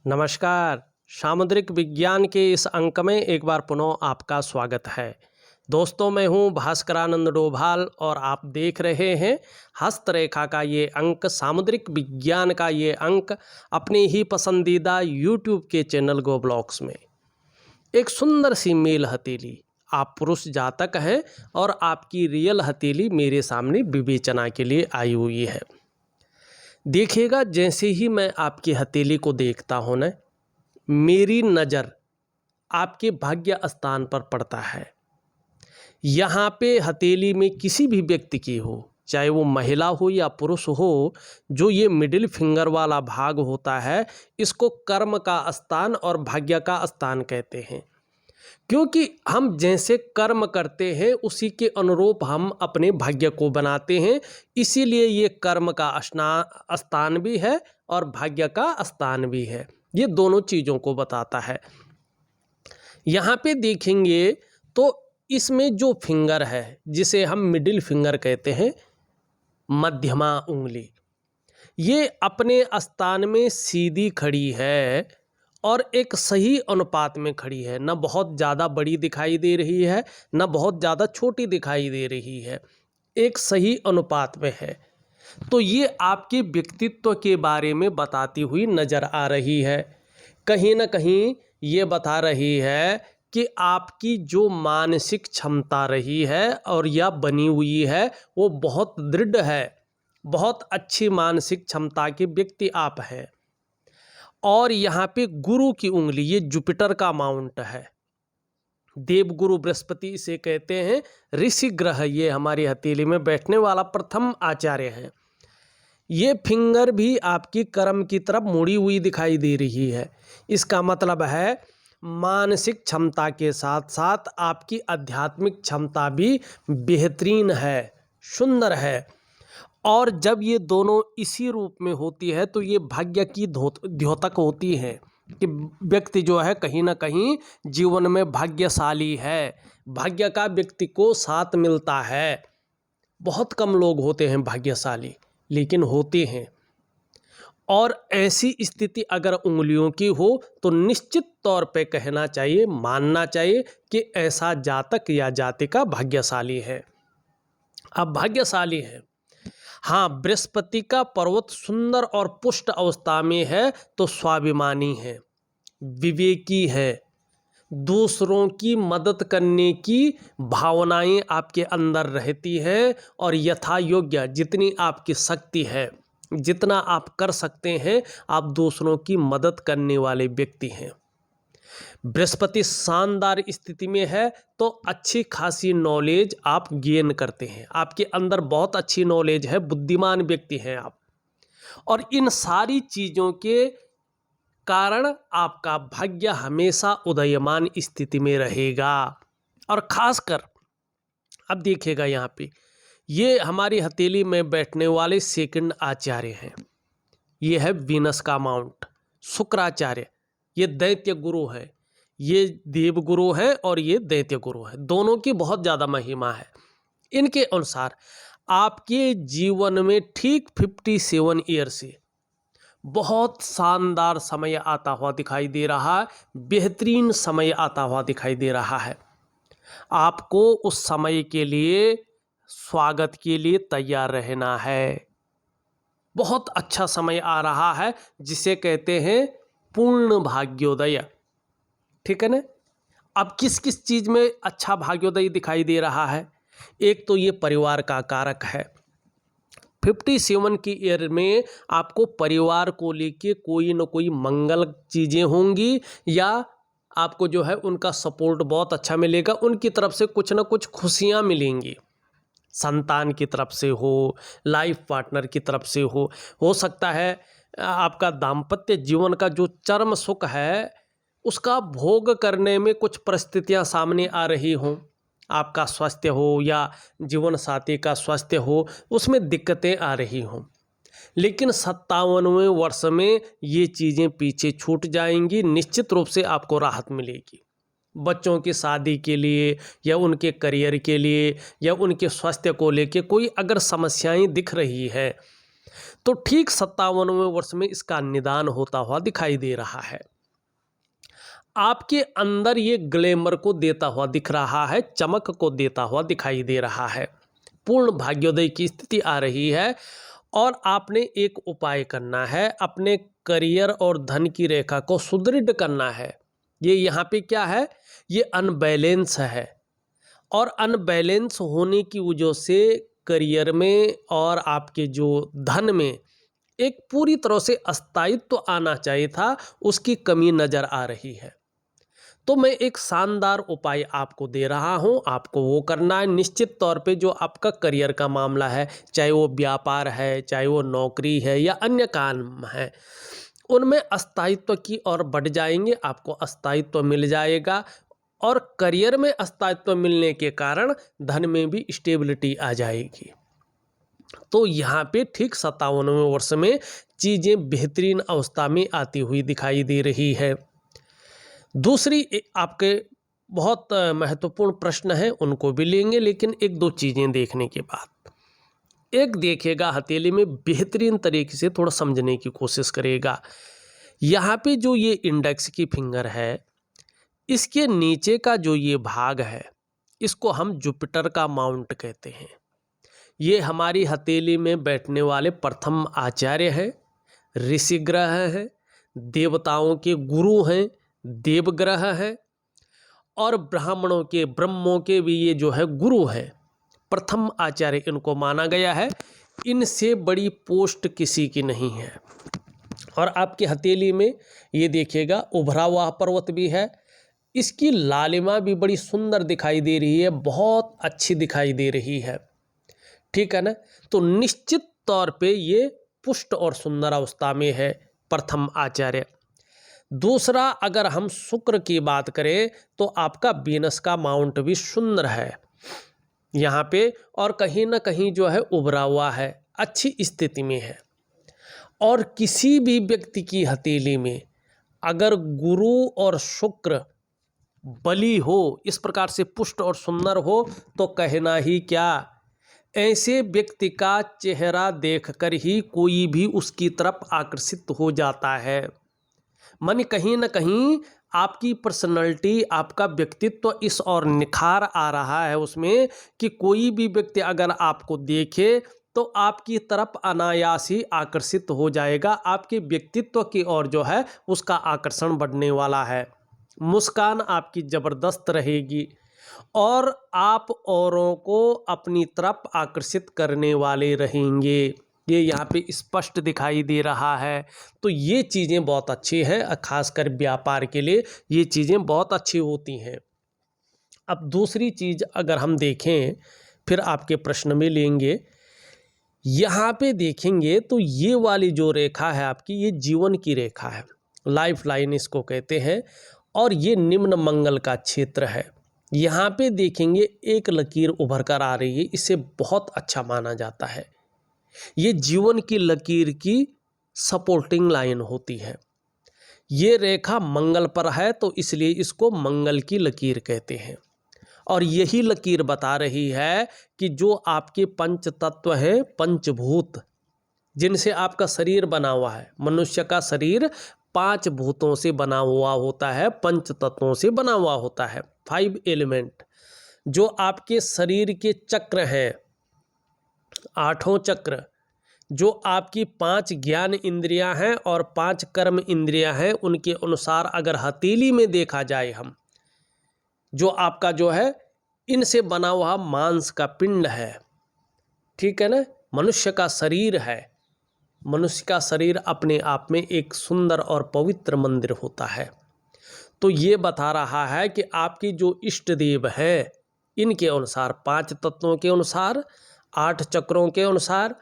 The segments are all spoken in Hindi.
नमस्कार। सामुद्रिक विज्ञान के इस अंक में एक बार पुनः आपका स्वागत है। दोस्तों, मैं हूं भास्करानंद डोभाल और आप देख रहे हैं हस्तरेखा का ये अंक, सामुद्रिक विज्ञान का ये अंक अपनी ही पसंदीदा यूट्यूब के चैनल गो ब्लॉग्स में। एक सुंदर सी मेल हथेली, आप पुरुष जातक हैं और आपकी रियल हथेली मेरे सामने विवेचना के लिए आई हुई है। देखिएगा, जैसे ही मैं आपकी हथेली को देखता हूँ ना, मेरी नज़र आपके भाग्य स्थान पर पड़ता है। यहाँ पे हथेली में किसी भी व्यक्ति की हो, चाहे वो महिला हो या पुरुष हो, जो ये मिडिल फिंगर वाला भाग होता है, इसको कर्म का स्थान और भाग्य का स्थान कहते हैं। क्योंकि हम जैसे कर्म करते हैं उसी के अनुरूप हम अपने भाग्य को बनाते हैं, इसीलिए ये कर्म का स्थान भी है और भाग्य का स्थान भी है। ये दोनों चीज़ों को बताता है। यहाँ पे देखेंगे तो इसमें जो फिंगर है, जिसे हम मिडिल फिंगर कहते हैं, मध्यमा उंगली, ये अपने स्थान में सीधी खड़ी है और एक सही अनुपात में खड़ी है। न बहुत ज़्यादा बड़ी दिखाई दे रही है, न बहुत ज़्यादा छोटी दिखाई दे रही है, एक सही अनुपात में है। तो ये आपके व्यक्तित्व के बारे में बताती हुई नज़र आ रही है। कहीं न कहीं ये बता रही है कि आपकी जो मानसिक क्षमता रही है और या बनी हुई है, वो बहुत दृढ़ है। बहुत अच्छी मानसिक क्षमता के व्यक्ति आप हैं। और यहाँ पे गुरु की उंगली, ये जुपिटर का माउंट है, देवगुरु बृहस्पति इसे कहते हैं, ऋषि ग्रह ये हमारी हथेली में बैठने वाला प्रथम आचार्य है। ये फिंगर भी आपकी कर्म की तरफ मुड़ी हुई दिखाई दे रही है। इसका मतलब है मानसिक क्षमता के साथ साथ आपकी आध्यात्मिक क्षमता भी बेहतरीन है, सुंदर है। और जब ये दोनों इसी रूप में होती है तो ये भाग्य की द्योतक होती है कि व्यक्ति जो है कहीं ना कहीं जीवन में भाग्यशाली है, भाग्य का व्यक्ति को साथ मिलता है। बहुत कम लोग होते हैं भाग्यशाली, लेकिन होते हैं। और ऐसी स्थिति अगर उंगलियों की हो तो निश्चित तौर पे कहना चाहिए, मानना चाहिए कि ऐसा जातक या जातिका भाग्यशाली है। अब भाग्यशाली है। हाँ, बृहस्पति का पर्वत सुंदर और पुष्ट अवस्था में है तो स्वाभिमानी है, विवेकी है, दूसरों की मदद करने की भावनाएं आपके अंदर रहती हैं और यथा योग्य जितनी आपकी शक्ति है, जितना आप कर सकते हैं, आप दूसरों की मदद करने वाले व्यक्ति हैं। बृहस्पति शानदार स्थिति में है तो अच्छी खासी नॉलेज आप गेन करते हैं, आपके अंदर बहुत अच्छी नॉलेज है, बुद्धिमान व्यक्ति हैं आप। और इन सारी चीज़ों के कारण आपका भाग्य हमेशा उदयमान स्थिति में रहेगा। और खासकर अब देखिएगा, यहाँ पे ये हमारी हथेली में बैठने वाले सेकंड आचार्य हैं। ये है वीनस का माउंट, शुक्राचार्य, ये दैत्य गुरु है, ये देव गुरु है और ये दैत्य गुरु है। दोनों की बहुत ज़्यादा महिमा है। इनके अनुसार आपके जीवन में ठीक 57 ईयर से बहुत शानदार समय आता हुआ दिखाई दे रहा है, बेहतरीन समय आता हुआ दिखाई दे रहा है। आपको उस समय के लिए, स्वागत के लिए तैयार रहना है। बहुत अच्छा समय आ रहा है, जिसे कहते हैं पूर्ण भाग्योदय। ठीक है ना। अब किस किस चीज़ में अच्छा भाग्योदय दिखाई दे रहा है? एक तो ये परिवार का कारक है। 57 की ईयर में आपको परिवार को लेके कोई न कोई मंगल चीज़ें होंगी, या आपको जो है उनका सपोर्ट बहुत अच्छा मिलेगा, उनकी तरफ से कुछ न कुछ खुशियाँ मिलेंगी। संतान की तरफ से हो, लाइफ पार्टनर की तरफ से हो सकता है आपका दाम्पत्य जीवन का जो चरम सुख है उसका भोग करने में कुछ परिस्थितियां सामने आ रही हों। आपका स्वास्थ्य हो या जीवन साथी का स्वास्थ्य हो, उसमें दिक्कतें आ रही हों। लेकिन 57वें वर्ष में ये चीज़ें पीछे छूट जाएंगी, निश्चित रूप से आपको राहत मिलेगी। बच्चों की शादी के लिए या उनके करियर के लिए या उनके स्वास्थ्य को लेके कोई अगर समस्याएं दिख रही है तो ठीक 57वें वर्ष में इसका निदान होता हुआ दिखाई दे रहा है। आपके अंदर ये ग्लैमर को देता हुआ दिख रहा है, चमक को देता हुआ दिखाई दे रहा है, पूर्ण भाग्योदय की स्थिति आ रही है। और आपने एक उपाय करना है, अपने करियर और धन की रेखा को सुदृढ़ करना है। ये यहाँ पे क्या है, ये अनबैलेंस है, और अनबैलेंस होने की वजह से करियर में और आपके जो धन में एक पूरी तरह से अस्थायित्व आना चाहिए था, उसकी कमी नज़र आ रही है। तो मैं एक शानदार उपाय आपको दे रहा हूं, आपको वो करना है। निश्चित तौर पे जो आपका करियर का मामला है, चाहे वो व्यापार है, चाहे वो नौकरी है या अन्य काम है, उनमें अस्थायित्व की ओर बढ़ जाएंगे, आपको अस्थायित्व मिल जाएगा। और करियर में अस्थायित्व मिलने के कारण धन में भी स्टेबिलिटी आ जाएगी। तो यहाँ पे ठीक 57वें वर्ष में चीज़ें बेहतरीन अवस्था में आती हुई दिखाई दे रही है। दूसरी आपके बहुत महत्वपूर्ण प्रश्न हैं, उनको भी लेंगे, लेकिन एक दो चीज़ें देखने के बाद। एक देखिएगा, हथेली में बेहतरीन तरीके से थोड़ा समझने की कोशिश करेगा। यहाँ पे जो ये इंडेक्स की फिंगर है, इसके नीचे का जो ये भाग है, इसको हम जुपिटर का माउंट कहते हैं। ये हमारी हथेली में बैठने वाले प्रथम आचार्य हैं, ऋषि ग्रह हैं, देवताओं के गुरु हैं, देवग्रह है, और ब्राह्मणों के, ब्रह्मों के भी ये जो है गुरु हैं, प्रथम आचार्य इनको माना गया है। इनसे बड़ी पोस्ट किसी की नहीं है। और आपकी हथेली में ये देखिएगा उभरा हुआ पर्वत भी है, इसकी लालिमा भी बड़ी सुंदर दिखाई दे रही है, बहुत अच्छी दिखाई दे रही है, ठीक है ना। तो निश्चित तौर पे ये पुष्ट और सुंदर अवस्था में है प्रथम आचार्य। दूसरा, अगर हम शुक्र की बात करें तो आपका वीनस का माउंट भी सुंदर है यहाँ पे, और कहीं ना कहीं जो है उभरा हुआ है, अच्छी स्थिति में है। और किसी भी व्यक्ति की हथेली में अगर गुरु और शुक्र बली हो, इस प्रकार से पुष्ट और सुंदर हो, तो कहना ही क्या, ऐसे व्यक्ति का चेहरा देखकर ही कोई भी उसकी तरफ आकर्षित हो जाता है। माने कहीं ना कहीं आपकी पर्सनैलिटी, आपका व्यक्तित्व इस और निखार आ रहा है उसमें, कि कोई भी व्यक्ति अगर आपको देखे तो आपकी तरफ अनायास ही आकर्षित हो जाएगा, आपके व्यक्तित्व की ओर जो है उसका आकर्षण बढ़ने वाला है। मुस्कान आपकी ज़बरदस्त रहेगी, और आप औरों को अपनी तरफ आकर्षित करने वाले रहेंगे, ये यहाँ पे स्पष्ट दिखाई दे रहा है। तो ये चीज़ें बहुत अच्छी हैं, खासकर व्यापार के लिए ये चीज़ें बहुत अच्छी होती हैं। अब दूसरी चीज़ अगर हम देखें, फिर आपके प्रश्न में लेंगे, यहाँ पे देखेंगे तो ये वाली जो रेखा है आपकी, ये जीवन की रेखा है, लाइफ लाइन इसको कहते हैं, और ये निम्न मंगल का क्षेत्र है। यहाँ पे देखेंगे एक लकीर उभर कर आ रही है, इसे बहुत अच्छा माना जाता है। ये जीवन की लकीर की सपोर्टिंग लाइन होती है। ये रेखा मंगल पर है, तो इसलिए इसको मंगल की लकीर कहते हैं। और यही लकीर बता रही है कि जो आपके पंच तत्व हैं, पंचभूत, जिनसे आपका शरीर बना हुआ है, मनुष्य का शरीर 5 भूतों से बना हुआ होता है, पंच तत्वों से बना हुआ होता है, 5 एलिमेंट। जो आपके शरीर के चक्र हैं, 8 चक्र, जो आपकी 5 ज्ञान इंद्रियां हैं और 5 कर्म इंद्रियां हैं, उनके अनुसार अगर हथेली में देखा जाए हम, जो आपका जो है इनसे बना हुआ मांस का पिंड है, ठीक है ना, मनुष्य का शरीर है। मनुष्य का शरीर अपने आप में एक सुंदर और पवित्र मंदिर होता है। तो ये बता रहा है कि आपकी जो इष्ट देव है, इनके अनुसार, 5 तत्वों के अनुसार, 8 चक्रों के अनुसार,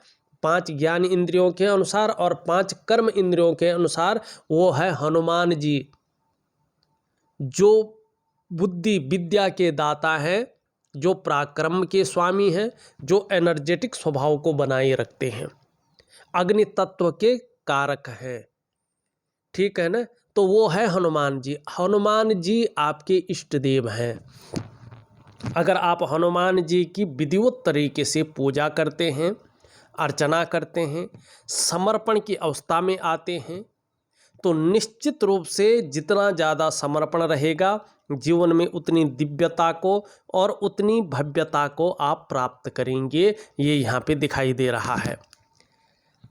5 ज्ञान इंद्रियों के अनुसार और 5 कर्म इंद्रियों के अनुसार, वो है हनुमान जी, जो बुद्धि विद्या के दाता हैं, जो पराक्रम के स्वामी हैं, जो एनर्जेटिक स्वभाव को बनाए रखते हैं, अग्नि तत्व के कारक हैं, ठीक है ना। तो वो है हनुमान जी। हनुमान जी आपके इष्ट देव हैं। अगर आप हनुमान जी की विधिवत तरीके से पूजा करते हैं, अर्चना करते हैं, समर्पण की अवस्था में आते हैं, तो निश्चित रूप से जितना ज़्यादा समर्पण रहेगा जीवन में उतनी दिव्यता को और उतनी भव्यता को आप प्राप्त करेंगे, ये यहाँ पे दिखाई दे रहा है।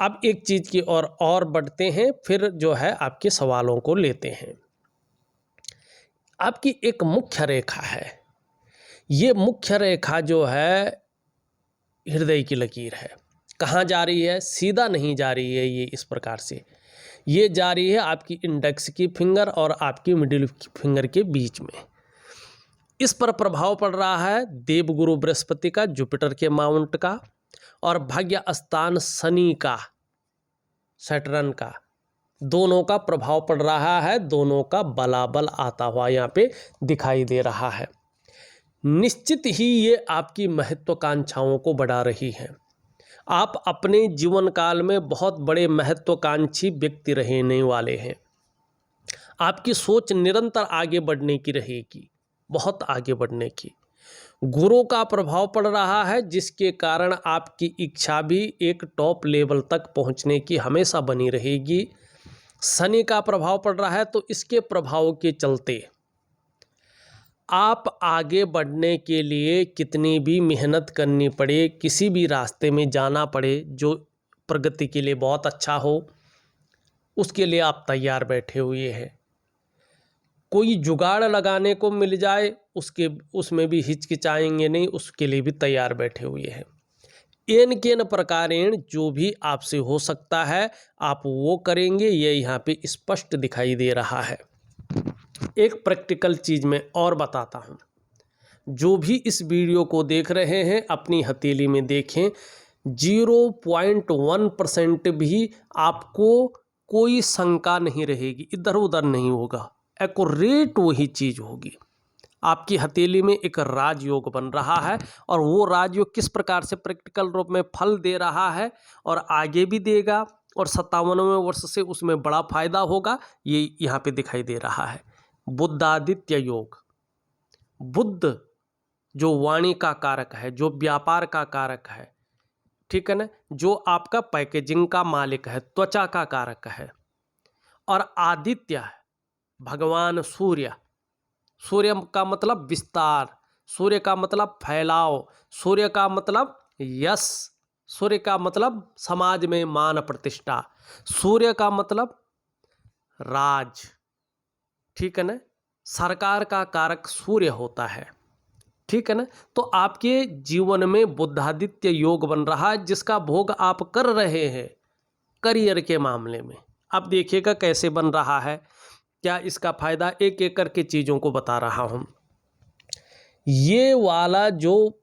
अब एक चीज़ की और बढ़ते हैं, फिर जो है आपके सवालों को लेते हैं। आपकी एक मुख्य रेखा है, ये मुख्य रेखा जो है हृदय की लकीर है। कहाँ जा रही है? सीधा नहीं जा रही है ये इस प्रकार से, ये जा रही है आपकी इंडेक्स की फिंगर और आपकी मिडिल फिंगर के बीच में। इस पर प्रभाव पड़ रहा है देवगुरु बृहस्पति का, जुपिटर के माउंट का, और भाग्य स्थान शनि का, सैटर्न का, दोनों का प्रभाव पड़ रहा है। दोनों का बलाबल आता हुआ यहाँ पे दिखाई दे रहा है। निश्चित ही ये आपकी महत्वाकांक्षाओं को बढ़ा रही है। आप अपने जीवन काल में बहुत बड़े महत्वाकांक्षी व्यक्ति रहने वाले हैं। आपकी सोच निरंतर आगे बढ़ने की रहेगी, बहुत आगे बढ़ने की। गुरु का प्रभाव पड़ रहा है, जिसके कारण आपकी इच्छा भी एक टॉप लेवल तक पहुंचने की हमेशा बनी रहेगी। शनि का प्रभाव पड़ रहा है, तो इसके प्रभाव के चलते आप आगे बढ़ने के लिए कितनी भी मेहनत करनी पड़े, किसी भी रास्ते में जाना पड़े जो प्रगति के लिए बहुत अच्छा हो, उसके लिए आप तैयार बैठे हुए हैं। कोई जुगाड़ लगाने को मिल जाए उसमें भी हिचकिचाएंगे नहीं, उसके लिए भी तैयार बैठे हुए हैं। एन केन प्रकारेण जो भी आपसे हो सकता है आप वो करेंगे, ये यहाँ पे स्पष्ट दिखाई दे रहा है। एक प्रैक्टिकल चीज़ मैं और बताता हूँ, जो भी इस वीडियो को देख रहे हैं अपनी हथेली में देखें, 0.1% भी आपको कोई शंका नहीं रहेगी, इधर उधर नहीं होगा, एक्यूरेट वही चीज़ होगी। आपकी हथेली में एक राजयोग बन रहा है और वो राजयोग किस प्रकार से प्रैक्टिकल रूप में फल दे रहा है और आगे भी देगा, और 57वें वर्ष से उसमें बड़ा फायदा होगा, ये यहाँ पे दिखाई दे रहा है। बुद्धादित्य योग, बुद्ध जो वाणी का कारक है, जो व्यापार का कारक है, ठीक है ना, जो आपका पैकेजिंग का मालिक है, त्वचा का कारक है, और आदित्य भगवान सूर्य, सूर्य का मतलब विस्तार, सूर्य का मतलब फैलाव, सूर्य का मतलब यश, सूर्य का मतलब समाज में मान प्रतिष्ठा, सूर्य का मतलब राज, ठीक है ना, सरकार का कारक सूर्य होता है, ठीक है ना। तो आपके जीवन में बुद्धादित्य योग बन रहा है, जिसका भोग आप कर रहे हैं करियर के मामले में। अब देखिएगा कैसे बन रहा है, क्या इसका फायदा, एक एक करके चीज़ों को बता रहा हूँ। ये वाला जो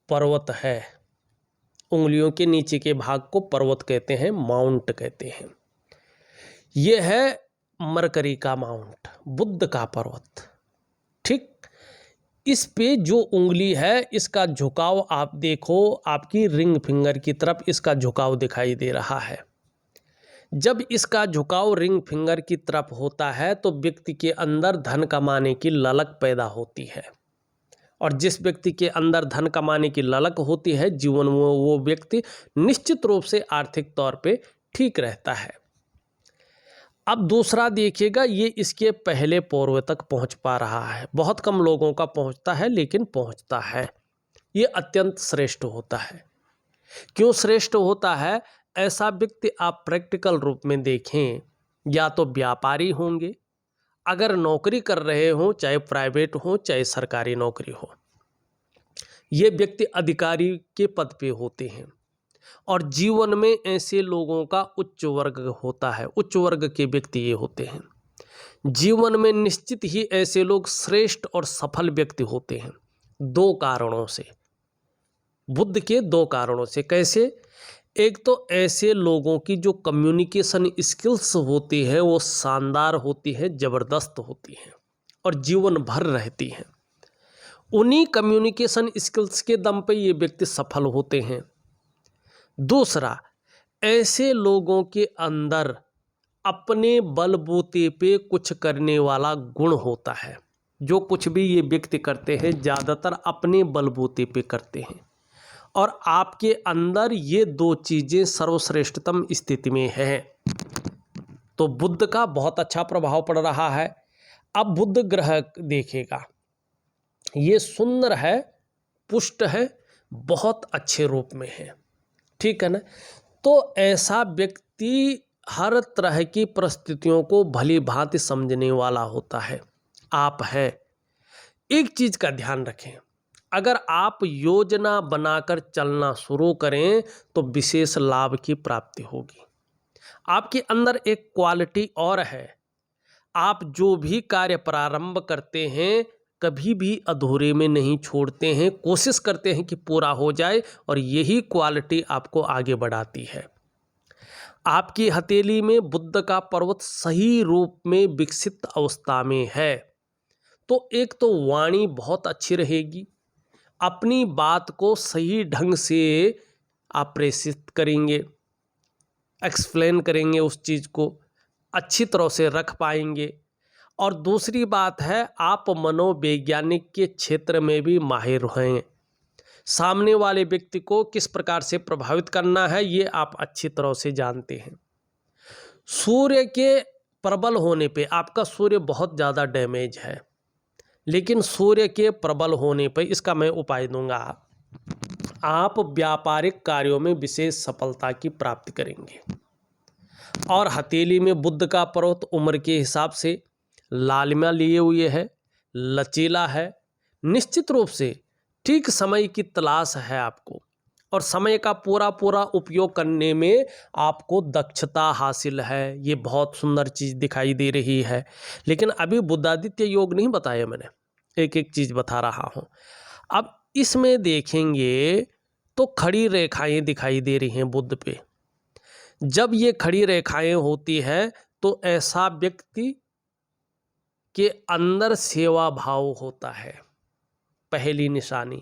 पर्वत है, उंगलियों के नीचे के भाग को पर्वत कहते हैं, माउंट कहते हैं। ये है मरकरी का माउंट, बुद्ध का पर्वत, ठीक। इस पे जो उंगली है, इसका झुकाव आप देखो, आपकी रिंग फिंगर की तरफ इसका झुकाव दिखाई दे रहा है। जब इसका झुकाव रिंग फिंगर की तरफ होता है तो व्यक्ति के अंदर धन कमाने की ललक पैदा होती है, और जिस व्यक्ति के अंदर धन कमाने की ललक होती है, जीवन में वो व्यक्ति निश्चित रूप से आर्थिक तौर पे ठीक रहता है। अब दूसरा देखिएगा, ये इसके पहले पोर्वे तक पहुंच पा रहा है। बहुत कम लोगों का पहुंचता है, लेकिन पहुंचता है। ये अत्यंत श्रेष्ठ होता है। क्यों श्रेष्ठ होता है? ऐसा व्यक्ति आप प्रैक्टिकल रूप में देखें, या तो व्यापारी होंगे, अगर नौकरी कर रहे हो, चाहे प्राइवेट हो चाहे सरकारी नौकरी हो, ये व्यक्ति अधिकारी के पद पे होते हैं, और जीवन में ऐसे लोगों का उच्च वर्ग होता है, उच्च वर्ग के व्यक्ति ये होते हैं। जीवन में निश्चित ही ऐसे लोग श्रेष्ठ और सफल व्यक्ति होते हैं, दो कारणों से, बुद्ध के दो कारणों से। कैसे? एक तो ऐसे लोगों की जो कम्युनिकेशन स्किल्स होती है वो शानदार होती है, ज़बरदस्त होती है और जीवन भर रहती हैं। उन्हीं कम्युनिकेशन स्किल्स के दम पे ये व्यक्ति सफल होते हैं। दूसरा, ऐसे लोगों के अंदर अपने बलबूते पे कुछ करने वाला गुण होता है। जो कुछ भी ये व्यक्ति करते हैं ज़्यादातर अपने बलबूते पे करते हैं, और आपके अंदर ये दो चीज़ें सर्वश्रेष्ठतम स्थिति में हैं। तो बुध का बहुत अच्छा प्रभाव पड़ रहा है। अब बुध ग्रह देखिएगा, ये सुंदर है, पुष्ट है, बहुत अच्छे रूप में है, ठीक है ना। तो ऐसा व्यक्ति हर तरह की परिस्थितियों को भली भांति समझने वाला होता है। आप हैं। एक चीज़ का ध्यान रखें, अगर आप योजना बनाकर चलना शुरू करें तो विशेष लाभ की प्राप्ति होगी। आपके अंदर एक क्वालिटी और है, आप जो भी कार्य प्रारंभ करते हैं कभी भी अधूरे में नहीं छोड़ते हैं, कोशिश करते हैं कि पूरा हो जाए, और यही क्वालिटी आपको आगे बढ़ाती है। आपकी हथेली में बुध का पर्वत सही रूप में विकसित अवस्था में है, तो एक तो वाणी बहुत अच्छी रहेगी, अपनी बात को सही ढंग से आप प्रेषित करेंगे, एक्सप्लेन करेंगे, उस चीज़ को अच्छी तरह से रख पाएंगे। और दूसरी बात है, आप मनोवैज्ञानिक के क्षेत्र में भी माहिर हैं। सामने वाले व्यक्ति को किस प्रकार से प्रभावित करना है ये आप अच्छी तरह से जानते हैं। सूर्य के प्रबल होने पे, आपका सूर्य बहुत ज़्यादा डैमेज है, लेकिन सूर्य के प्रबल होने पे इसका मैं उपाय दूंगा। आप व्यापारिक कार्यों में विशेष सफलता की प्राप्ति करेंगे। और हथेली में बुध का पर्वत उम्र के हिसाब से लालिमा लिए हुए है, लचीला है, निश्चित रूप से ठीक समय की तलाश है आपको, और समय का पूरा पूरा उपयोग करने में आपको दक्षता हासिल है। ये बहुत सुंदर चीज़ दिखाई दे रही है। लेकिन अभी बुधादित्य योग नहीं बताया मैंने, एक एक चीज़ बता रहा हूँ। अब इसमें देखेंगे तो खड़ी रेखाएं दिखाई दे रही हैं बुध पे। जब ये खड़ी रेखाएं होती है तो ऐसा व्यक्ति के अंदर सेवा भाव होता है, पहली निशानी।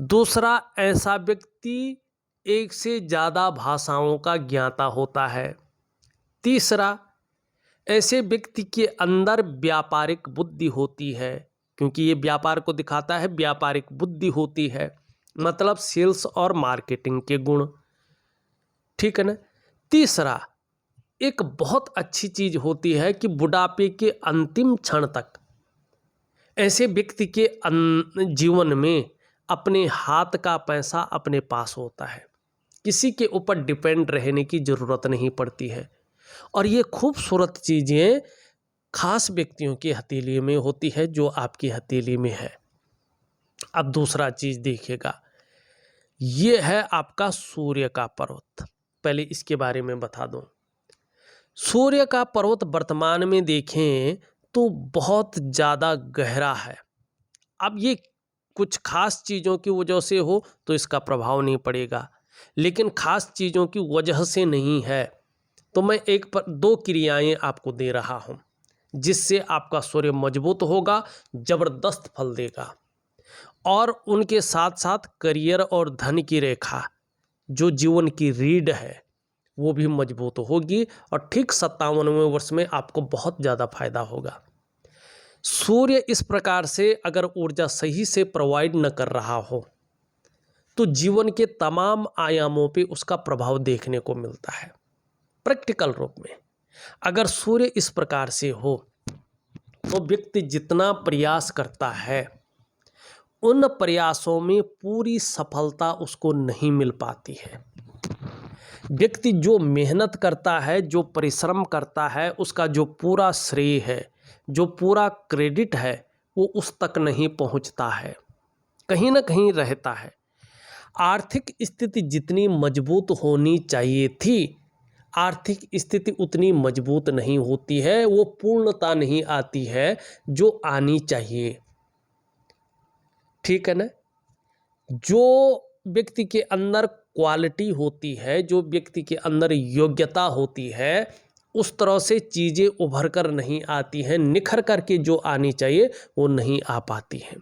दूसरा, ऐसा व्यक्ति एक से ज़्यादा भाषाओं का ज्ञाता होता है। तीसरा, ऐसे व्यक्ति के अंदर व्यापारिक बुद्धि होती है, क्योंकि ये व्यापार को दिखाता है, व्यापारिक बुद्धि होती है, मतलब सेल्स और मार्केटिंग के गुण, ठीक है ना। तीसरा, एक बहुत अच्छी चीज़ होती है कि बुढ़ापे के अंतिम क्षण तक ऐसे व्यक्ति के जीवन में अपने हाथ का पैसा अपने पास होता है, किसी के ऊपर डिपेंड रहने की ज़रूरत नहीं पड़ती है। और ये खूबसूरत चीज़ें खास व्यक्तियों की हथेली में होती है, जो आपकी हथेली में है। अब दूसरा चीज़ देखिएगा, ये है आपका सूर्य का पर्वत। पहले इसके बारे में बता दूं। सूर्य का पर्वत वर्तमान में देखें तो बहुत ज़्यादा गहरा है। अब ये कुछ खास चीज़ों की वजह से हो तो इसका प्रभाव नहीं पड़ेगा, लेकिन खास चीज़ों की वजह से नहीं है तो मैं एक पर दो क्रियाएं आपको दे रहा हूं, जिससे आपका सूर्य मजबूत होगा, ज़बरदस्त फल देगा। और उनके साथ साथ करियर और धन की रेखा, जो जीवन की रीढ़ है, वो भी मजबूत होगी, और ठीक 57वें वर्ष में आपको बहुत ज़्यादा फायदा होगा। सूर्य इस प्रकार से अगर ऊर्जा सही से प्रोवाइड न कर रहा हो तो जीवन के तमाम आयामों पे उसका प्रभाव देखने को मिलता है प्रैक्टिकल रूप में। अगर सूर्य इस प्रकार से हो तो व्यक्ति जितना प्रयास करता है उन प्रयासों में पूरी सफलता उसको नहीं मिल पाती है। व्यक्ति जो मेहनत करता है, जो परिश्रम करता है, उसका जो पूरा श्रेय है, जो पूरा क्रेडिट है, वो उस तक नहीं पहुंचता है, कहीं ना कहीं रहता है। आर्थिक स्थिति जितनी मजबूत होनी चाहिए थी, आर्थिक स्थिति उतनी मजबूत नहीं होती है, वो पूर्णता नहीं आती है जो आनी चाहिए, ठीक है ना। जो व्यक्ति के अंदर क्वालिटी होती है, जो व्यक्ति के अंदर योग्यता होती है, उस तरह से चीज़ें उभर कर नहीं आती हैं, निखर कर के जो आनी चाहिए वो नहीं आ पाती हैं।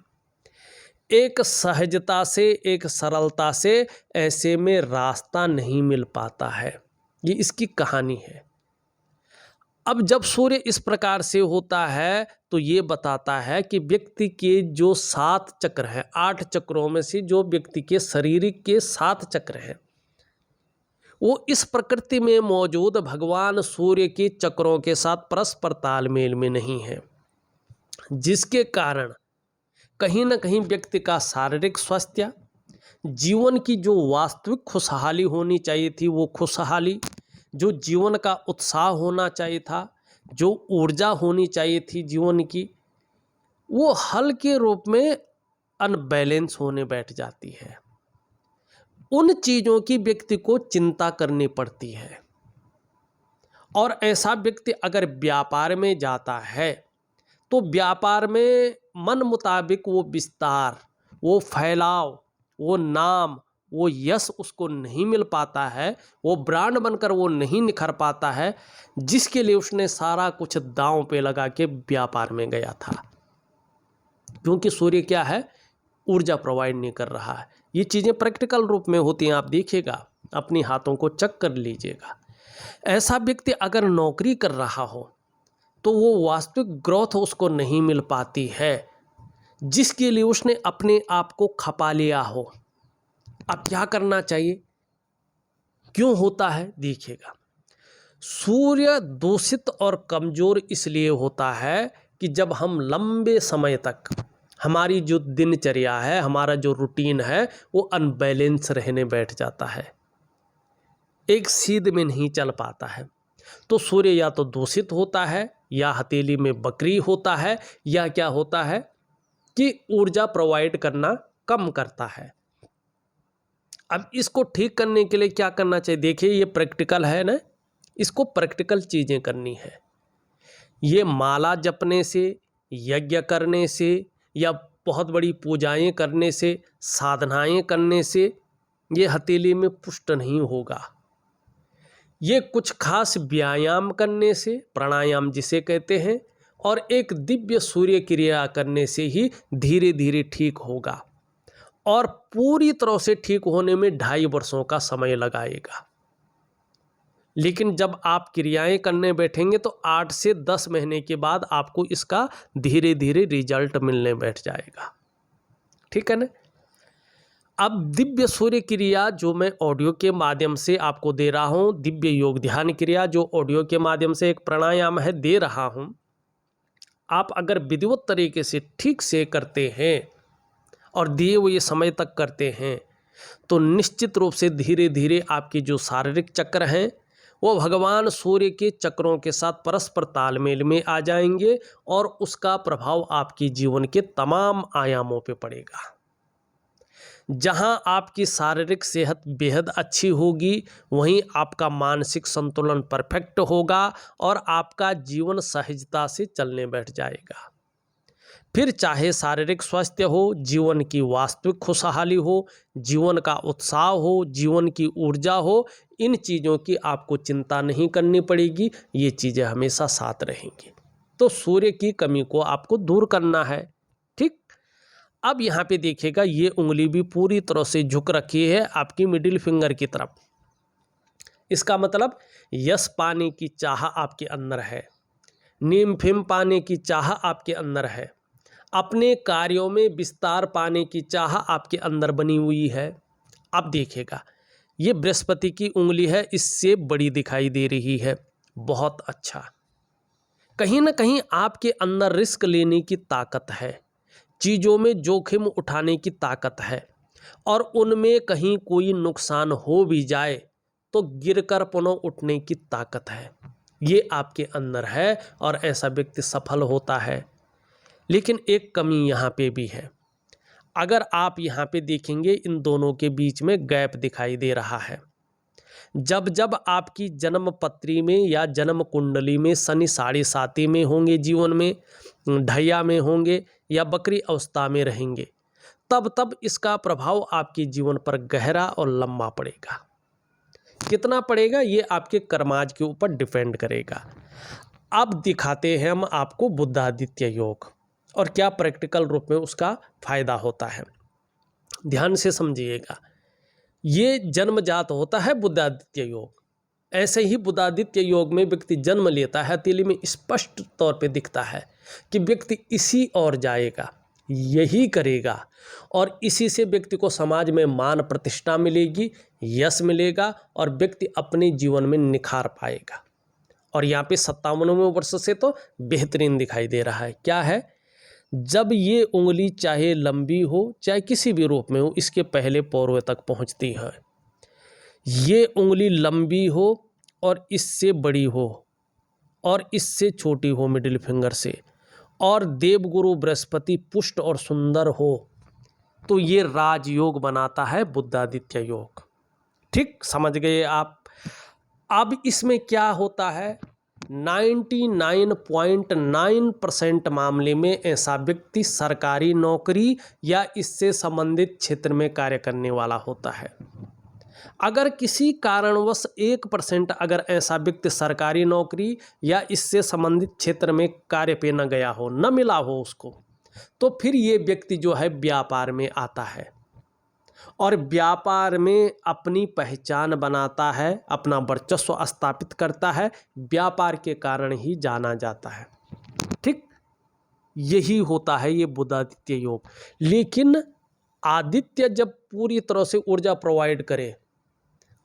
एक सहजता से, एक सरलता से ऐसे में रास्ता नहीं मिल पाता है, ये इसकी कहानी है। अब जब सूर्य इस प्रकार से होता है तो ये बताता है कि व्यक्ति के जो 7 चक्र हैं, 8 चक्रों में से जो व्यक्ति के शारीरिक के 7 चक्र हैं, वो इस प्रकृति में मौजूद भगवान सूर्य के चक्रों के साथ परस्पर तालमेल में नहीं है, जिसके कारण कहीं ना कहीं व्यक्ति का शारीरिक स्वास्थ्य, जीवन की जो वास्तविक खुशहाली होनी चाहिए थी वो खुशहाली, जो जीवन का उत्साह होना चाहिए था, जो ऊर्जा होनी चाहिए थी जीवन की, वो हल्के रूप में अनबैलेंस होने बैठ जाती है। उन चीज़ों की व्यक्ति को चिंता करनी पड़ती है। और ऐसा व्यक्ति अगर व्यापार में जाता है तो व्यापार में मन मुताबिक वो विस्तार, वो फैलाव, वो नाम, वो यश उसको नहीं मिल पाता है, वो ब्रांड बनकर वो नहीं निखर पाता है, जिसके लिए उसने सारा कुछ दांव पे लगा के व्यापार में गया था। क्योंकि सूर्य क्या है, ऊर्जा प्रोवाइड नहीं कर रहा है। ये चीज़ें प्रैक्टिकल रूप में होती हैं, आप देखिएगा, अपनी हाथों को चेक कर लीजिएगा। ऐसा व्यक्ति अगर नौकरी कर रहा हो तो वो वास्तविक ग्रोथ उसको नहीं मिल पाती है, जिसके लिए उसने अपने आप को खपा लिया हो। अब क्या करना चाहिए, क्यों होता है, देखिएगा। सूर्य दूषित और कमज़ोर इसलिए होता है कि जब हम लंबे समय तक हमारी जो दिनचर्या है, हमारा जो रूटीन है, वो अनबैलेंस रहने बैठ जाता है, एक सीध में नहीं चल पाता है, तो सूर्य या तो दूषित होता है, या हथेली में बकरी होता है, या क्या होता है कि ऊर्जा प्रोवाइड करना कम करता है। अब इसको ठीक करने के लिए क्या करना चाहिए, देखिए ये प्रैक्टिकल है ना, इसको प्रैक्टिकल चीज़ें करनी है। ये माला जपने से, यज्ञ करने से, या बहुत बड़ी पूजाएं करने से, साधनाएं करने से ये हथेली में पुष्ट नहीं होगा। ये कुछ खास व्यायाम करने से, प्राणायाम जिसे कहते हैं, और एक दिव्य सूर्य क्रिया करने से ही धीरे धीरे ठीक होगा, और पूरी तरह से ठीक होने में 2.5 वर्षों का समय लगाएगा। लेकिन जब आप क्रियाएं करने बैठेंगे तो 8 से 10 महीने के बाद आपको इसका धीरे धीरे रिजल्ट मिलने बैठ जाएगा, ठीक है ना। अब दिव्य सूर्य क्रिया जो मैं ऑडियो के माध्यम से आपको दे रहा हूँ, दिव्य योग ध्यान क्रिया जो ऑडियो के माध्यम से एक प्राणायाम है दे रहा हूँ, आप अगर विधिवत तरीके से ठीक से करते हैं और दिए हुए समय तक करते हैं तो निश्चित रूप से धीरे धीरे आपके जो शारीरिक चक्र हैं वो भगवान सूर्य के चक्रों के साथ परस्पर तालमेल में आ जाएंगे, और उसका प्रभाव आपके जीवन के तमाम आयामों पे पड़ेगा। जहां आपकी शारीरिक सेहत बेहद अच्छी होगी, वहीं आपका मानसिक संतुलन परफेक्ट होगा और आपका जीवन सहजता से चलने बैठ जाएगा। फिर चाहे शारीरिक स्वास्थ्य हो, जीवन की वास्तविक खुशहाली हो, जीवन का उत्साह हो, जीवन की ऊर्जा हो, इन चीज़ों की आपको चिंता नहीं करनी पड़ेगी, ये चीज़ें हमेशा साथ रहेंगी। तो सूर्य की कमी को आपको दूर करना है, ठीक। अब यहाँ पे देखिएगा, ये उंगली भी पूरी तरह से झुक रखी है आपकी मिडिल फिंगर की तरफ। इसका मतलब यश पाने की चाह आपके अंदर है, नीम फिम पाने की चाह आपके अंदर है, अपने कार्यों में विस्तार पाने की चाह आपके अंदर बनी हुई है। अब देखिएगा, ये बृहस्पति की उंगली है, इससे बड़ी दिखाई दे रही है, बहुत अच्छा। कहीं ना कहीं आपके अंदर रिस्क लेने की ताकत है, चीज़ों में जोखिम उठाने की ताकत है, और उनमें कहीं कोई नुकसान हो भी जाए तो गिरकर पुनः उठने की ताकत है, ये आपके अंदर है, और ऐसा व्यक्ति सफल होता है। लेकिन एक कमी यहाँ पे भी है, अगर आप यहाँ पे देखेंगे इन दोनों के बीच में गैप दिखाई दे रहा है। जब जब आपकी जन्म पत्री में या जन्म कुंडली में शनि 7.5 में होंगे, जीवन में ढैया में होंगे या बकरी अवस्था में रहेंगे, तब तब इसका प्रभाव आपके जीवन पर गहरा और लंबा पड़ेगा। कितना पड़ेगा ये आपके कर्माज के ऊपर डिपेंड करेगा। अब दिखाते हैं हम आपको बुद्धादित्य योग, और क्या प्रैक्टिकल रूप में उसका फायदा होता है। ध्यान से समझिएगा, ये जन्मजात होता है बुद्धादित्य योग, ऐसे ही बुधादित्य योग में व्यक्ति जन्म लेता है, हथेली में स्पष्ट तौर पे दिखता है कि व्यक्ति इसी ओर जाएगा, यही करेगा और इसी से व्यक्ति को समाज में मान प्रतिष्ठा मिलेगी, यश मिलेगा और व्यक्ति अपने जीवन में निखार पाएगा। और यहाँ पे 57वें वर्ष से तो बेहतरीन दिखाई दे रहा है। क्या है? जब ये उंगली चाहे लंबी हो चाहे किसी भी रूप में हो, इसके पहले पौरवे तक पहुँचती है। ये उंगली लंबी हो और इससे बड़ी हो और इससे छोटी हो मिडिल फिंगर से, और देवगुरु बृहस्पति पुष्ट और सुंदर हो, तो ये राजयोग बनाता है बुधादित्य योग। ठीक समझ गए आप? अब इसमें क्या होता है, 99.9% मामले में ऐसा व्यक्ति सरकारी नौकरी या इससे संबंधित क्षेत्र में कार्य करने वाला होता है। अगर किसी कारणवश 1% अगर ऐसा व्यक्ति सरकारी नौकरी या इससे संबंधित क्षेत्र में कार्य पे न गया हो, न मिला हो उसको, तो फिर ये व्यक्ति जो है व्यापार में आता है और व्यापार में अपनी पहचान बनाता है, अपना वर्चस्व स्थापित करता है, व्यापार के कारण ही जाना जाता है। ठीक, यही होता है ये बुधादित्य योग। लेकिन आदित्य जब पूरी तरह से ऊर्जा प्रोवाइड करे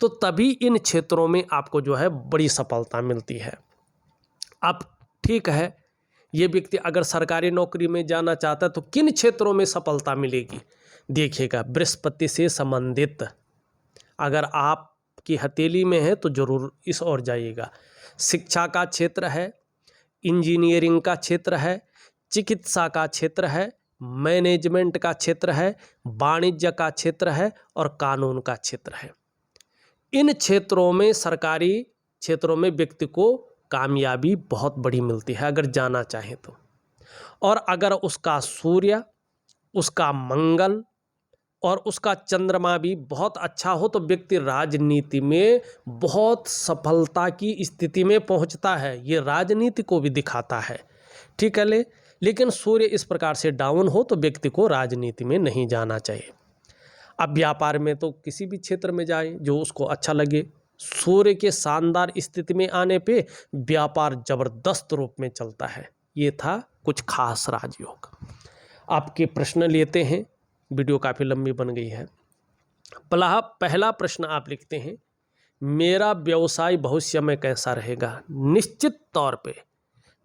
तो तभी इन क्षेत्रों में आपको जो है बड़ी सफलता मिलती है। अब ठीक है, ये व्यक्ति अगर सरकारी नौकरी में जाना चाहता है तो किन क्षेत्रों में सफलता मिलेगी? देखिएगा, बृहस्पति से संबंधित अगर आपकी हथेली में है तो जरूर इस ओर जाइएगा। शिक्षा का क्षेत्र है, इंजीनियरिंग का क्षेत्र है, चिकित्सा का क्षेत्र है, मैनेजमेंट का क्षेत्र है, वाणिज्य का क्षेत्र है और कानून का क्षेत्र है। इन क्षेत्रों में, सरकारी क्षेत्रों में व्यक्ति को कामयाबी बहुत बड़ी मिलती है अगर जाना चाहे तो। और अगर उसका सूर्य, उसका मंगल और उसका चंद्रमा भी बहुत अच्छा हो तो व्यक्ति राजनीति में बहुत सफलता की स्थिति में पहुंचता है। ये राजनीति को भी दिखाता है। ठीक है, लेकिन सूर्य इस प्रकार से डाउन हो तो व्यक्ति को राजनीति में नहीं जाना चाहिए। अब व्यापार में तो किसी भी क्षेत्र में जाए जो उसको अच्छा लगे। सूर्य के शानदार स्थिति में आने पे व्यापार जबरदस्त रूप में चलता है। ये था कुछ खास राजयोग। आपके प्रश्न लेते हैं, वीडियो काफ़ी लंबी बन गई है। पहला प्रश्न आप लिखते हैं, मेरा व्यवसाय भविष्य में कैसा रहेगा? निश्चित तौर पे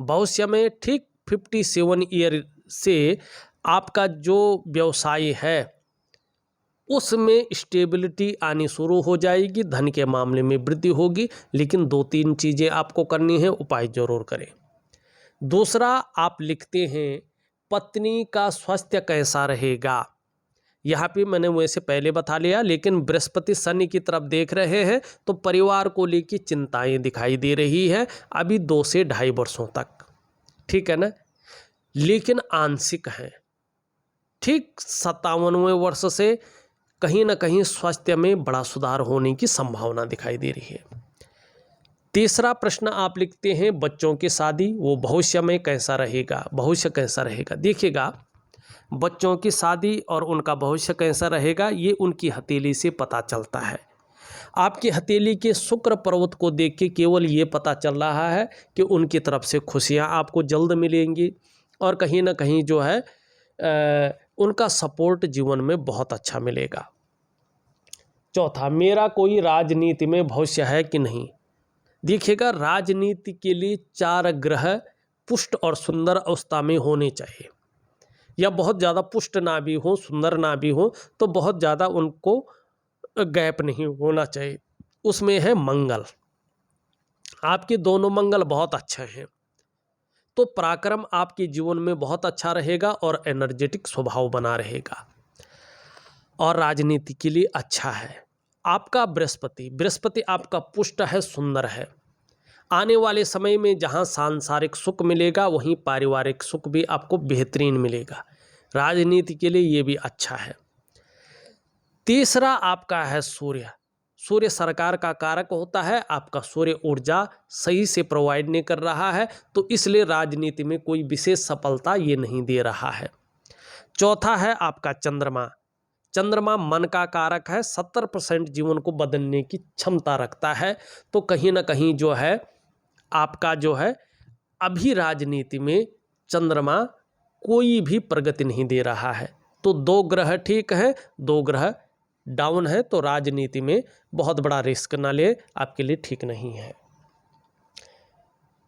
भविष्य में ठीक 57 ईयर से आपका जो व्यवसाय है उसमें स्टेबिलिटी आनी शुरू हो जाएगी, धन के मामले में वृद्धि होगी। लेकिन 2-3 चीज़ें आपको करनी है, उपाय जरूर करें। दूसरा आप लिखते हैं, पत्नी का स्वास्थ्य कैसा रहेगा? यहाँ पे मैंने वैसे पहले बता लिया, लेकिन बृहस्पति शनि की तरफ देख रहे हैं तो परिवार को लेकर चिंताएं दिखाई दे रही है अभी 2 से 2.5 वर्षों तक। ठीक है ना? लेकिन आंशिक है। ठीक 57वें वर्ष से कहीं ना कहीं स्वास्थ्य में बड़ा सुधार होने की संभावना दिखाई दे रही है। तीसरा प्रश्न आप लिखते हैं, बच्चों की शादी वो भविष्य में कैसा रहेगा? भविष्य कैसा रहेगा? देखिएगा, बच्चों की शादी और उनका भविष्य कैसा रहेगा ये उनकी हथेली से पता चलता है। आपकी हथेली के शुक्र पर्वत को देख के केवल ये पता चल रहा है कि उनकी तरफ से खुशियां आपको जल्द मिलेंगी और कहीं ना कहीं जो है उनका सपोर्ट जीवन में बहुत अच्छा मिलेगा। चौथा, मेरा कोई राजनीति में भविष्य है कि नहीं? देखिएगा, राजनीति के लिए 4 ग्रह पुष्ट और सुंदर अवस्था में होने चाहिए, या बहुत ज़्यादा पुष्ट ना भी हो, सुंदर ना भी हो, तो बहुत ज़्यादा उनको गैप नहीं होना चाहिए। उसमें है मंगल, आपके दोनों मंगल बहुत अच्छे हैं तो पराक्रम आपके जीवन में बहुत अच्छा रहेगा और एनर्जेटिक स्वभाव बना रहेगा और राजनीति के लिए अच्छा है। आपका बृहस्पति आपका पुष्ट है, सुंदर है। आने वाले समय में जहां सांसारिक सुख मिलेगा वहीं पारिवारिक सुख भी आपको बेहतरीन मिलेगा। राजनीति के लिए ये भी अच्छा है। तीसरा आपका है सूर्य सरकार का कारक होता है। आपका सूर्य ऊर्जा सही से प्रोवाइड नहीं कर रहा है तो इसलिए राजनीति में कोई विशेष सफलता ये नहीं दे रहा है। चौथा है आपका चंद्रमा मन का कारक है, 70% जीवन को बदलने की क्षमता रखता है। तो कहीं ना कहीं जो है आपका जो है अभी राजनीति में चंद्रमा कोई भी प्रगति नहीं दे रहा है। तो 2 ग्रह ठीक है, 2 ग्रह डाउन है, तो राजनीति में बहुत बड़ा रिस्क ना ले, आपके लिए ठीक नहीं है।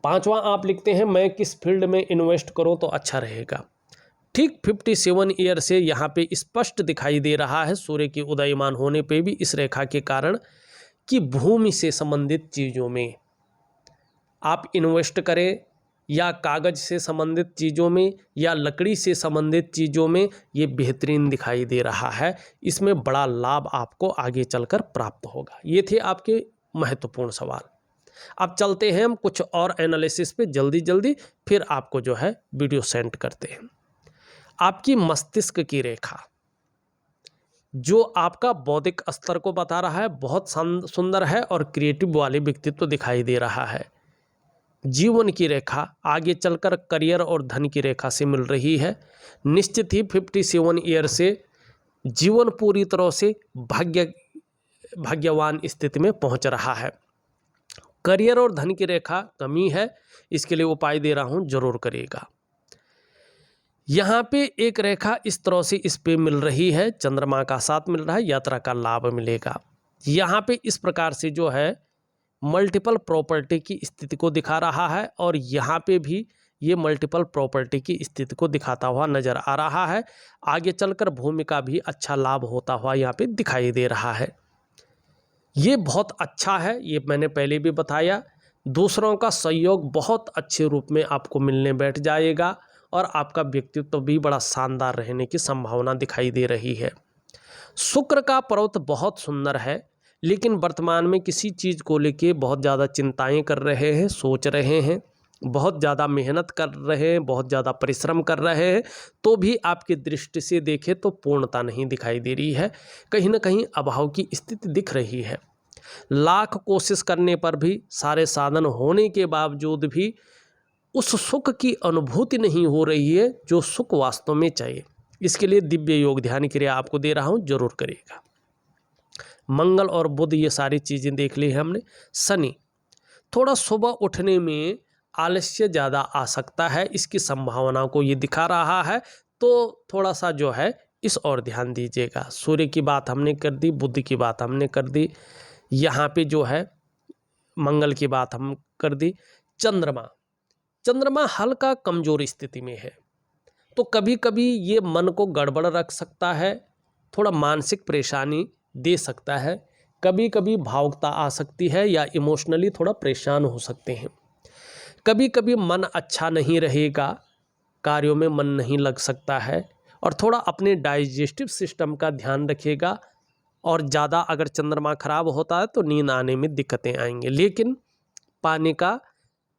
5वां आप लिखते हैं मैं किस फील्ड में इन्वेस्ट करूं तो अच्छा रहेगा। ठीक 57 ईयर से यहाँ पे स्पष्ट दिखाई दे रहा है सूर्य के उदयमान होने पे भी इस रेखा के कारण कि भूमि से संबंधित चीज़ों में आप इन्वेस्ट करें, या कागज से संबंधित चीज़ों में, या लकड़ी से संबंधित चीज़ों में, ये बेहतरीन दिखाई दे रहा है। इसमें बड़ा लाभ आपको आगे चलकर प्राप्त होगा। ये थे आपके महत्वपूर्ण सवाल। अब चलते हैं हम कुछ और एनालिसिस पे जल्दी जल्दी, फिर आपको जो है वीडियो सेंड करते हैं। आपकी मस्तिष्क की रेखा जो आपका बौद्धिक स्तर को बता रहा है बहुत सुंदर है और क्रिएटिव वाले व्यक्तित्व दिखाई दे रहा है। जीवन की रेखा आगे चलकर करियर और धन की रेखा से मिल रही है। निश्चित ही 57 ईयर से जीवन पूरी तरह से भाग्यवान स्थिति में पहुंच रहा है। करियर और धन की रेखा कमी है, इसके लिए उपाय दे रहा हूं, जरूर करिएगा। यहाँ पे एक रेखा इस तरह से इस पे मिल रही है, चंद्रमा का साथ मिल रहा है, यात्रा का लाभ मिलेगा। यहाँ पे इस प्रकार से जो है मल्टीपल प्रॉपर्टी की स्थिति को दिखा रहा है, और यहाँ पे भी ये मल्टीपल प्रॉपर्टी की स्थिति को दिखाता हुआ नजर आ रहा है। आगे चलकर भूमि का भी अच्छा लाभ होता हुआ यहाँ पे दिखाई दे रहा है। ये बहुत अच्छा है, ये मैंने पहले भी बताया। दूसरों का सहयोग बहुत अच्छे रूप में आपको मिलने बैठ जाएगा, और आपका व्यक्तित्व भी बड़ा शानदार रहने की संभावना दिखाई दे रही है। शुक्र का पर्वत बहुत सुंदर है, लेकिन वर्तमान में किसी चीज़ को लेके बहुत ज़्यादा चिंताएं कर रहे हैं, सोच रहे हैं, बहुत ज़्यादा मेहनत कर रहे हैं, बहुत ज़्यादा परिश्रम कर रहे हैं, तो भी आपकी दृष्टि से देखें तो पूर्णता नहीं दिखाई दे रही है। कहीं ना कहीं अभाव की स्थिति दिख रही है। लाख कोशिश करने पर भी, सारे साधन होने के बावजूद भी उस सुख की अनुभूति नहीं हो रही है जो सुख वास्तव में चाहिए। इसके लिए दिव्य योग ध्यान क्रिया आपको दे रहा हूँ, जरूर करिएगा। मंगल और बुध ये सारी चीज़ें देख ली है हमने। शनि थोड़ा सुबह उठने में आलस्य ज़्यादा आ सकता है, इसकी संभावना को ये दिखा रहा है, तो थोड़ा सा जो है इस ओर ध्यान दीजिएगा। सूर्य की बात हमने कर दी, बुध की बात हमने कर दी, यहाँ पे जो है मंगल की बात हम कर दी। चंद्रमा हल्का कमजोर स्थिति में है, तो कभी कभी ये मन को गड़बड़ रख सकता है, थोड़ा मानसिक परेशानी दे सकता है, कभी कभी भावुकता आ सकती है, या इमोशनली थोड़ा परेशान हो सकते हैं। कभी कभी मन अच्छा नहीं रहेगा, कार्यों में मन नहीं लग सकता है, और थोड़ा अपने डाइजेस्टिव सिस्टम का ध्यान रखिएगा। और ज़्यादा अगर चंद्रमा खराब होता है तो नींद आने में दिक्कतें आएंगी, लेकिन पानी का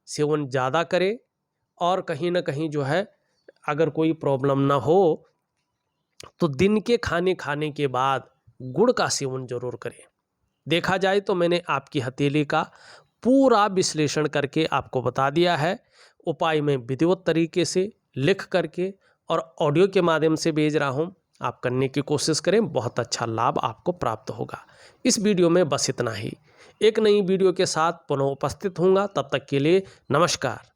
सेवन ज़्यादा करें, और कहीं ना कहीं जो है अगर कोई प्रॉब्लम ना हो तो दिन के खाने के बाद गुड़ का सेवन जरूर करें। देखा जाए तो मैंने आपकी हथेली का पूरा विश्लेषण करके आपको बता दिया है। उपाय में विधिवत तरीके से लिख करके और ऑडियो के माध्यम से भेज रहा हूँ, आप करने की कोशिश करें, बहुत अच्छा लाभ आपको प्राप्त होगा। इस वीडियो में बस इतना ही। एक नई वीडियो के साथ पुनः उपस्थित होऊंगा, तब तक के लिए नमस्कार।